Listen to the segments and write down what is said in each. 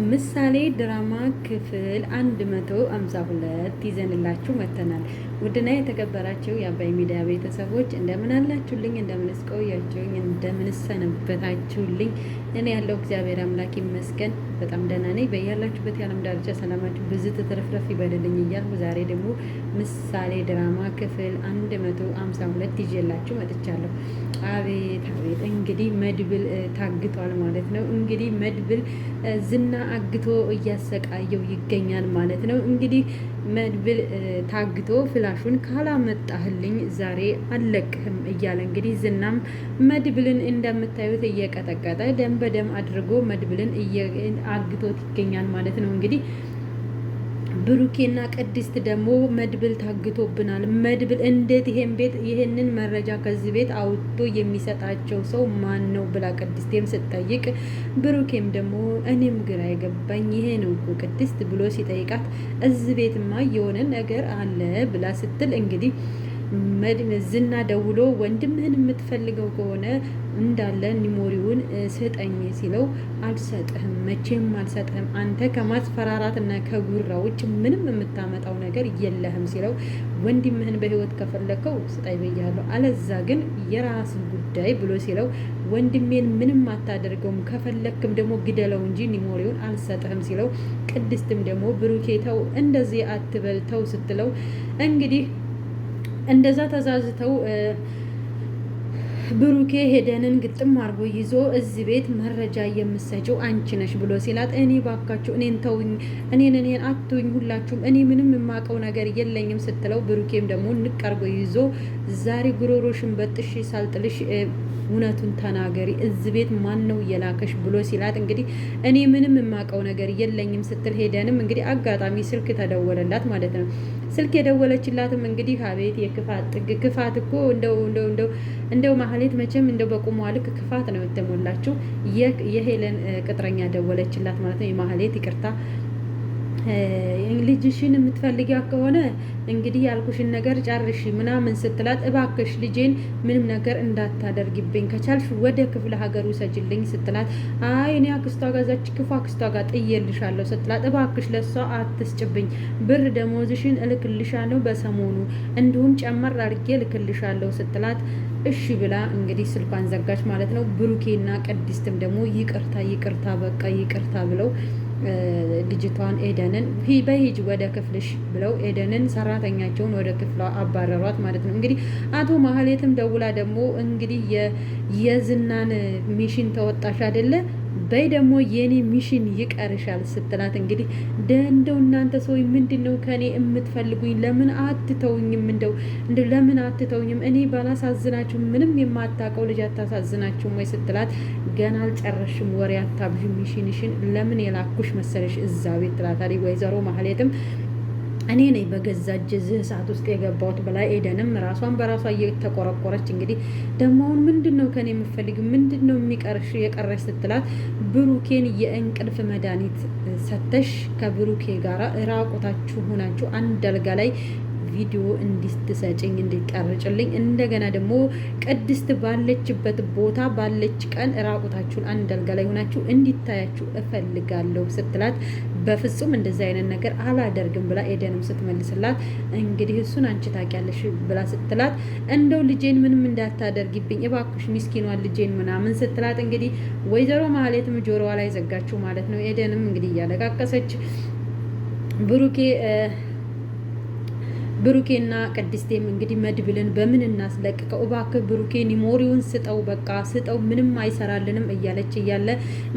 ምሳሌ ድራማ ክፍል 152 ይዘንላችሁ መጥተናል። ውድና የተከበራችሁ የአባይ ሚዲያ ቤተሰቦች እንደምን አላችሁልኝ? እንደምንስ ቆያችሁኝ? እንደምንስ ሰነበታችሁልኝ? እኔ ያለው እግዚአብሔር አምላክ ይመስገን በጣም ደህና ነኝ። በያላችሁበት የዓለም ዳርቻ ሰላማችሁ ብዙ ትትረፍረፍ ይበልልኝ እያልኩ ዛሬ ደግሞ ምሳሌ ድራማ ክፍል 152 ይዤላችሁ መጥቻለሁ። አቤት አቤት! እንግዲህ መድብል ታግቷል ማለት ነው። እንግዲህ መድብል ዝና አግቶ እያሰቃየው ይገኛል ማለት ነው። እንግዲህ መድብል ታግቶ ፍላሹን ካላመጣህልኝ ዛሬ አልለቅህም እያለ እንግዲህ ዝናም መድብልን እንደምታዩት እየቀጠቀጠ ደም በደም አድርጎ መድብልን አግቶት ይገኛል ማለት ነው። እንግዲህ ብሩኬና ቅድስት ደግሞ መድብል ታግቶብናል። መድብል እንዴት ይሄንን መረጃ ከዚህ ቤት አውጥቶ የሚሰጣቸው ሰው ማን ነው ብላ ቅድስቴም ስትጠይቅ፣ ብሩኬም ደግሞ እኔም ግራ የገባኝ ይሄ ነው እኮ ቅድስት ብሎ ሲጠይቃት፣ እዚህ ቤትማ የሆነ ነገር አለ ብላ ስትል እንግዲህ ዝና ደውሎ ወንድምህን የምትፈልገው ከሆነ እንዳለ ኒሞሪውን ስጠኝ ሲለው፣ አልሰጥህም፣ መቼም አልሰጥህም፣ አንተ ከማስፈራራትና ከጉራ ውጭ ምንም የምታመጣው ነገር የለህም ሲለው፣ ወንድምህን በህይወት ከፈለከው ስጠኝ ብያለሁ፣ አለዛ ግን የራስ ጉዳይ ብሎ ሲለው፣ ወንድሜን ምንም አታደርገውም፣ ከፈለክም ደግሞ ግደለው እንጂ ኒሞሪውን አልሰጥህም ሲለው፣ ቅድስትም ደግሞ ብሩኬ ተው እንደዚህ አትበል ተው ስትለው እንግዲህ እንደዛ ተዛዝተው ብሩኬ ሄደንን ግጥም አርጎ ይዞ እዚህ ቤት መረጃ የምሰጪው አንቺ ነሽ ብሎ ሲላት፣ እኔ ባካችሁ እኔን ተውኝ፣ እኔን አትውኝ ሁላችሁም፣ እኔ ምንም የማውቀው ነገር የለኝም ስትለው፣ ብሩኬም ደግሞ ንቅ አርጎ ይዞ ዛሬ ጉሮሮሽን በጥሽ ሳልጥልሽ እውነቱን ተናገሪ፣ እዚህ ቤት ማን ነው የላከሽ ብሎ ሲላት፣ እንግዲህ እኔ ምንም የማውቀው ነገር የለኝም ስትል ሄደንም እንግዲህ አጋጣሚ ስልክ ተደወለላት ማለት ነው። ስልክ የደወለችላትም እንግዲህ አቤት የክፋት ጥግ! ክፋት እኮ እንደው ማህሌት መቼም እንደው በቁሟ ልክ ክፋት ነው የተሞላችው። የሄለን ቅጥረኛ ደወለችላት ማለት ነው። የማህሌት ይቅርታ ልጅሽን የምትፈልጊያ ከሆነ እንግዲህ ያልኩሽን ነገር ጨርሽ ምናምን ስትላት፣ እባክሽ ልጄን ምንም ነገር እንዳታደርጊብኝ ከቻልሽ ወደ ክፍለ ሀገር ውሰጅልኝ ስትላት፣ አይ እኔ አክስቷ ጋር እዛች ክፉ አክስቷ ጋር ጥዬልሻለሁ ስትላት፣ እባክሽ ለሷ አትስጭብኝ፣ ብር ደሞዝሽን እልክልሻለሁ በሰሞኑ እንዲሁም ጨመር አድርጌ እልክልሻለሁ ስትላት፣ እሺ ብላ እንግዲህ ስልኳን ዘጋች ማለት ነው። ብሩኬና ቅድስትም ደግሞ ይቅርታ በቃ ይቅርታ ብለው ልጅቷን ኤደንን በሂጅ ወደ ክፍልሽ ብለው ኤደንን ሰራተኛቸውን ወደ ክፍሏ አባረሯት ማለት ነው። እንግዲህ አቶ ማህሌትም ደውላ ደግሞ እንግዲህ የዝናን ሚሽን ተወጣሽ አይደለ በይ ደግሞ የኔ ሚሽን ይቀርሻል ስትላት፣ እንግዲህ እንደው እናንተ ሰው ምንድን ነው ከኔ የምትፈልጉኝ? ለምን አትተውኝም? እንደው ለምን አትተውኝም? እኔ ባላሳዝናችሁ ምንም የማታውቀው ልጅ አታሳዝናችሁም ወይ ስትላት፣ ገና አልጨረሽም ወሬ አታብዥ፣ ሚሽንሽን ለምን የላኩሽ መሰለሽ እዛ ቤት ትላታለች። ወይዘሮ ማህሌትም እኔ ነኝ በገዛ እጅ እዚህ ሰዓት ውስጥ የገባሁት ብላ ኤደንም ራሷን በራሷ እየተቆረቆረች እንግዲህ ደግሞ አሁን ምንድን ነው ከኔ የምፈልግ ምንድን ነው የቀረሽ ስትላት፣ ብሩኬን የእንቅልፍ መድኃኒት ሰተሽ ከብሩኬ ጋር ራቁታችሁ ሆናችሁ አንድ አልጋ ላይ ቪዲዮ እንዲትሰጭኝ እንዲቀርጭልኝ፣ እንደገና ደግሞ ቅድስት ባለችበት ቦታ ባለች ቀን ራቁታችሁን አንድ አልጋ ላይ ሆናችሁ እንዲታያችሁ እፈልጋለሁ ስትላት፣ በፍጹም እንደዚህ አይነት ነገር አላደርግም ብላ ኤደንም ስትመልስላት፣ እንግዲህ እሱን አንቺ ታውቂያለሽ ብላ ስትላት፣ እንደው ልጄን ምንም እንዳታደርጊብኝ እባክሽ ሚስኪኗን ልጄን ምናምን ስትላት፣ እንግዲህ ወይዘሮ ማህሌትም ጆሮዋ ላይ ዘጋችሁ ማለት ነው። ኤደንም እንግዲህ እያለቃቀሰች ብሩኬና ቅድስቴም እንግዲህ መድብልን በምን እናስለቅቀው እባክህ ብሩኬ ኒሞሪውን ስጠው፣ በቃ ስጠው፣ ምንም አይሰራልንም እያለች እያለ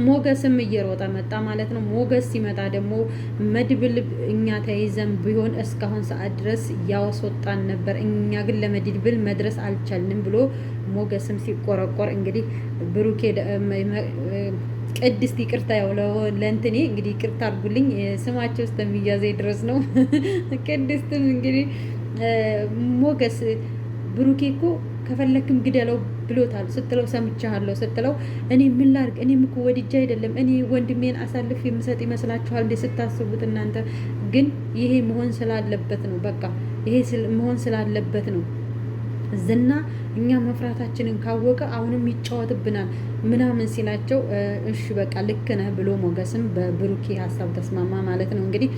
ሞገስም እየሮጠ መጣ ማለት ነው። ሞገስ ሲመጣ ደግሞ መድብል እኛ ተይዘን ቢሆን እስካሁን ሰዓት ድረስ ያወስወጣን ነበር፣ እኛ ግን ለመድብል መድረስ አልቻልንም ብሎ ሞገስም ሲቆረቆር እንግዲህ ብሩኬ ቅድስት ይቅርታ ያው ለእንትኔ እንግዲህ ይቅርታ አድርጉልኝ ስማቸው እስከሚያዘኝ ድረስ ነው። ቅድስትም እንግዲህ ሞገስ ብሩኬ እኮ ከፈለክም ግደለው ብሎታል ስትለው ሰምቻለሁ ስትለው፣ እኔ ምን ላድርግ? እኔም እኮ ወድጄ አይደለም፣ እኔ ወንድሜን አሳልፍ የምሰጥ ይመስላችኋል እንዴ ስታስቡት እናንተ? ግን ይሄ መሆን ስላለበት ነው። በቃ ይሄ መሆን ስላለበት ነው ዝና እኛ መፍራታችንን ካወቀ አሁንም ይጫወትብናል ምናምን ሲላቸው እሺ በቃ ልክ ነህ ብሎ ሞገስም በብሩኬ ሀሳብ ተስማማ ማለት ነው። እንግዲህ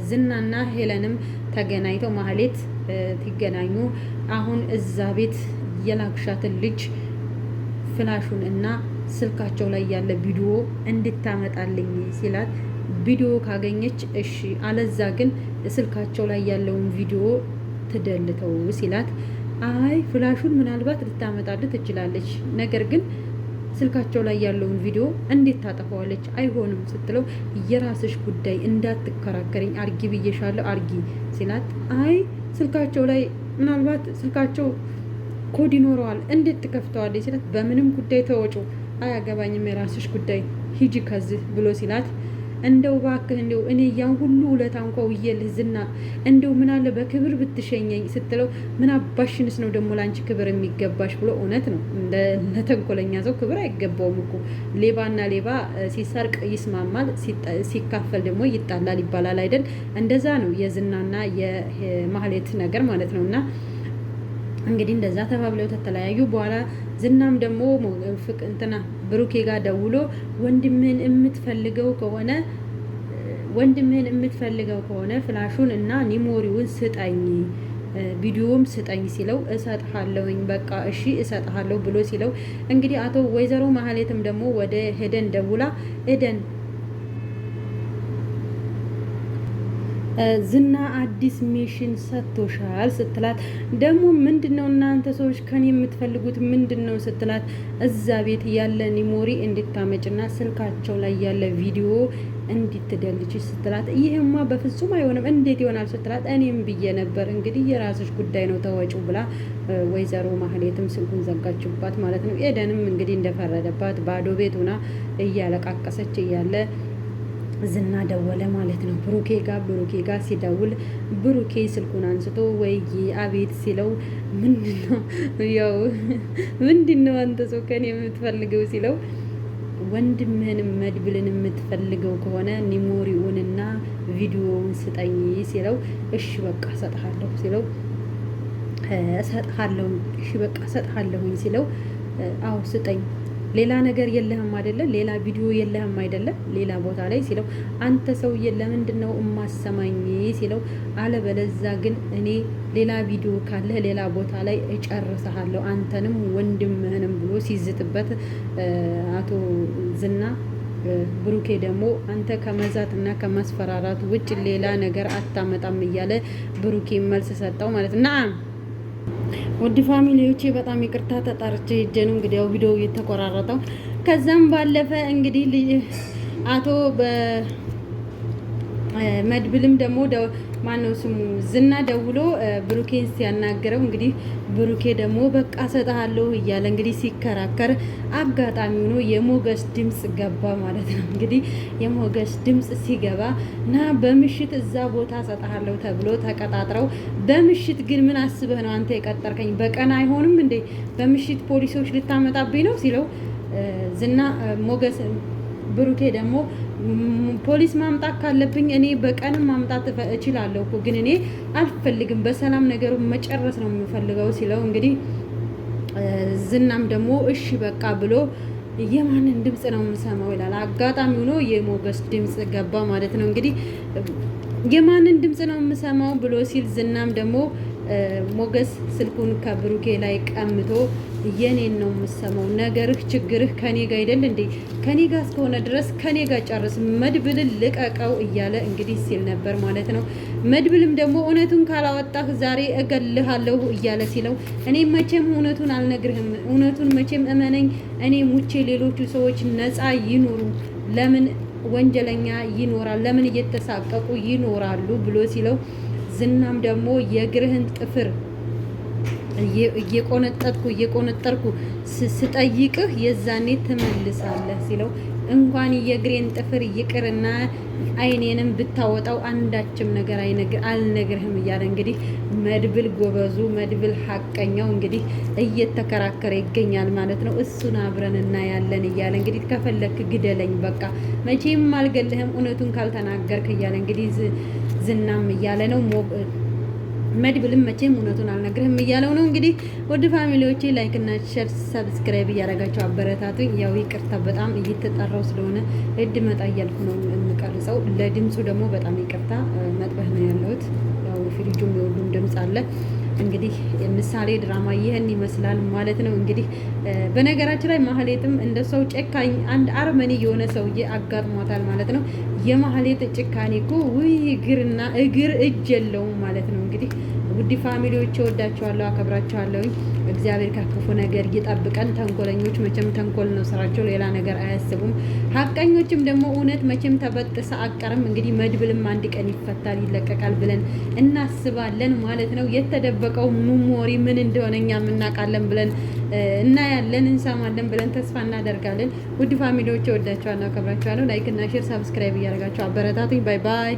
ዝናና ሄለንም ተገናኝተው ማህሌት ትገናኙ አሁን እዛ ቤት የላክሻትን ልጅ ፍላሹን እና ስልካቸው ላይ ያለ ቪዲዮ እንድታመጣልኝ ሲላት ቪዲዮ ካገኘች እሺ፣ አለዛ ግን ስልካቸው ላይ ያለውን ቪዲዮ ትደልተው ሲላት አይ ፍላሹን ምናልባት ልታመጣልህ ትችላለች፣ ነገር ግን ስልካቸው ላይ ያለውን ቪዲዮ እንዴት ታጠፋዋለች? አይሆንም ስትለው የራስሽ ጉዳይ እንዳትከራከረኝ አርጊ ብዬሻለሁ አርጊ ሲላት አይ ስልካቸው ላይ ምናልባት ስልካቸው ኮድ ይኖረዋል እንዴት ትከፍተዋለች ሲላት በምንም ጉዳይ ተወጩ አያገባኝም የራስሽ ጉዳይ ሂጂ ከዚህ ብሎ ሲላት እንደው እባክህ እንደው እኔ ያን ሁሉ ውለታ እንኳን ውዬልህ ዝና እንደው ምን አለ በክብር ብትሸኘኝ ስትለው ምን አባሽንስ ነው ደግሞ ላንቺ ክብር የሚገባሽ ብሎ እውነት ነው እንደ ተንኮለኛ ሰው ክብር አይገባውም እኮ ሌባና ሌባ ሲሰርቅ ይስማማል ሲካፈል ደግሞ ይጣላል ይባላል አይደል? እንደዛ ነው የዝናና የማህሌት ነገር ማለት ነውና እንግዲህ እንደዛ ተባብለው ተተለያዩ በኋላ ዝናም ደግሞ እንትና ብሩኬ ጋር ደውሎ ወንድምህን የምትፈልገው ከሆነ ፍላሹን እና ኒሞሪውን ስጠኝ ቪዲዮም ስጠኝ ሲለው እሰጥሃለሁኝ በቃ እሺ እሰጥሃለሁ ብሎ ሲለው እንግዲህ አቶ ወይዘሮ ማህሌትም ደግሞ ወደ ሄደን ደውላ ኤደን ዝና አዲስ ሚሽን ሰጥቶሻል ስትላት ደግሞ ምንድነው እናንተ ሰዎች ከኔ የምትፈልጉት ምንድነው ስትላት እዛ ቤት ያለ ኒሞሪ እንድታመጭና ስልካቸው ላይ ያለ ቪዲዮ እንድትደልች ስትላት ይሄማ በፍጹም አይሆንም እንዴት ይሆናል ስትላት እኔም ብዬ ነበር እንግዲህ የራስሽ ጉዳይ ነው ተወጪው ብላ ወይዘሮ ማህሌትም ስልኩን ዘጋችባት ማለት ነው። ኤደንም እንግዲህ እንደፈረደባት ባዶ ቤት ሆና እያለቃቀሰች እያለ ዝና ደወለ ማለት ነው ብሩኬ ጋር ሲደውል ብሩኬ ስልኩን አንስቶ ወይ አቤት ሲለው ምንድነው አንተ ሰው ከኔ የምትፈልገው ሲለው ወንድምህን መድብልን የምትፈልገው ከሆነ ኒሞሪውንና ቪዲዮውን ስጠኝ ሲለው እሺ በቃ እሰጥሃለሁ ሲለው እሰጥሃለሁኝ ሲለው አዎ ስጠኝ ሌላ ነገር የለህም አይደለ? ሌላ ቪዲዮ የለህም አይደለ? ሌላ ቦታ ላይ ሲለው አንተ ሰውዬ ለምንድነው እማሰማኝ ሲለው አለበለዛ ግን እኔ ሌላ ቪዲዮ ካለ ሌላ ቦታ ላይ እጨርሰሃለሁ አንተንም ወንድምህንም ብሎ ሲዝትበት አቶ ዝና ብሩኬ ደግሞ አንተ ከመዛት እና ከማስፈራራት ውጭ ሌላ ነገር አታመጣም እያለ ብሩኬ መልስ ሰጠው ማለት ነው። ውድ ፋሚሊዎቼ በጣም ይቅርታ ተጣርቼ ሄጄ ነው እንግዲህ ያው ቪዲዮ እየተቆራረጠው። ከዛም ባለፈ እንግዲህ አቶ መድብልም ደግሞ ማነው ስሙ ዝና ደውሎ ብሩኬን ሲያናገረው እንግዲህ ብሩኬ ደግሞ በቃ ሰጣለሁ እያለ እንግዲህ ሲከራከር አጋጣሚ ሆኖ የሞገስ ድምጽ ገባ ማለት ነው። እንግዲህ የሞገስ ድምጽ ሲገባ ና በምሽት እዛ ቦታ ሰጣለሁ ተብሎ ተቀጣጥረው በምሽት ግን ምን አስበህ ነው አንተ የቀጠርከኝ? በቀን አይሆንም እንዴ? በምሽት ፖሊሶች ልታመጣብኝ ነው ሲለው ዝና ሞገስ ብሩኬ ደግሞ ፖሊስ ማምጣት ካለብኝ እኔ በቀንም ማምጣት እችላለሁ እኮ ግን እኔ አልፈልግም በሰላም ነገሩን መጨረስ ነው የምፈልገው ሲለው እንግዲህ ዝናም ደግሞ እሺ በቃ ብሎ የማንን ድምጽ ነው የምሰማው ይላል። አጋጣሚ ሆኖ የሞገስ ድምጽ ገባ ማለት ነው። እንግዲህ የማንን ድምጽ ነው የምሰማው ብሎ ሲል ዝናም ደግሞ ሞገስ ስልኩን ከብሩኬ ላይ ቀምቶ የኔን ነው የምሰማው፣ ነገርህ ችግርህ ከኔ ጋር አይደል እንዴ? ከኔ ጋር እስከሆነ ድረስ ከኔ ጋር ጨርስ፣ መድብልን ልቀቀው እያለ እንግዲህ ሲል ነበር ማለት ነው። መድብልም ደግሞ እውነቱን ካላወጣህ ዛሬ እገልሃለሁ እያለ ሲለው እኔ መቼም እውነቱን አልነግርህም፣ እውነቱን መቼም እመነኝ፣ እኔ ሙቼ ሌሎቹ ሰዎች ነፃ ይኑሩ፣ ለምን ወንጀለኛ ይኖራል፣ ለምን እየተሳቀቁ ይኖራሉ ብሎ ሲለው ዝናም ደግሞ የእግርህን ጥፍር እየቆነጠርኩ ስጠይቅህ የዛኔ ትመልሳለህ ሲለው እንኳን የእግሬን ጥፍር ይቅርና አይኔንም ብታወጣው አንዳችም ነገር አልነግርህም እያለ እንግዲህ መድብል ጎበዙ መድብል ሐቀኛው እንግዲህ እየተከራከረ ይገኛል ማለት ነው። እሱን አብረን እናያለን እያለ እንግዲህ ከፈለክ ግደለኝ በቃ መቼም አልገልህም እውነቱን ካልተናገርክ እያለ እንግዲህ ዝናም እያለ ነው። መድብልም መቼም እውነቱን አልነግርህም እያለው ነው። እንግዲህ ወደ ፋሚሊዎቼ ላይክ እና ሼር ሰብስክራይብ እያደረጋቸው አበረታቱኝ። ያው ይቅርታ በጣም እየተጠራው ስለሆነ መጣ እያልኩ ነው የምቀርጸው። ለድምፁ ደግሞ በጣም ይቅርታ መጥበህ ነው ያለሁት። ያው ፍሪጁም የሁሉም ድምፅ አለ። እንግዲህ ምሳሌ ድራማ ይህን ይመስላል ማለት ነው። እንግዲህ በነገራችን ላይ ማህሌትም እንደ ሰው ጨካኝ አንድ አርመኒ የሆነ ሰውዬ አጋጥሟታል ማለት ነው። የማህሌት ጭካኔ እኮ ውይ እግርና እግር እጅ የለውም ማለት ነው። እንግዲህ ውድ ፋሚሊዎች ወዳቸዋለሁ፣ አከብራቸዋለሁ። እግዚአብሔር ከክፉ ነገር ይጠብቀን። ተንኮለኞች መቼም ተንኮል ነው ስራቸው፣ ሌላ ነገር አያስቡም። ሀቀኞችም ደግሞ እውነት መቼም ተበጥሳ አቀርም። እንግዲህ መድብልም አንድ ቀን ይፈታል፣ ይለቀቃል ብለን እናስባለን ማለት ነው። የተደበቀው ሚሞሪ ምን እንደሆነ እኛ እናውቃለን ብለን እናያለን፣ እንሰማለን ብለን ተስፋ እናደርጋለን። ውድ ፋሚሊዎች ወዳቸዋለሁ፣ አከብራቸዋለሁ። ላይክ እና ሼር ሰብስክራይብ እያደረጋቸው አበረታቱኝ። ባይ ባይ።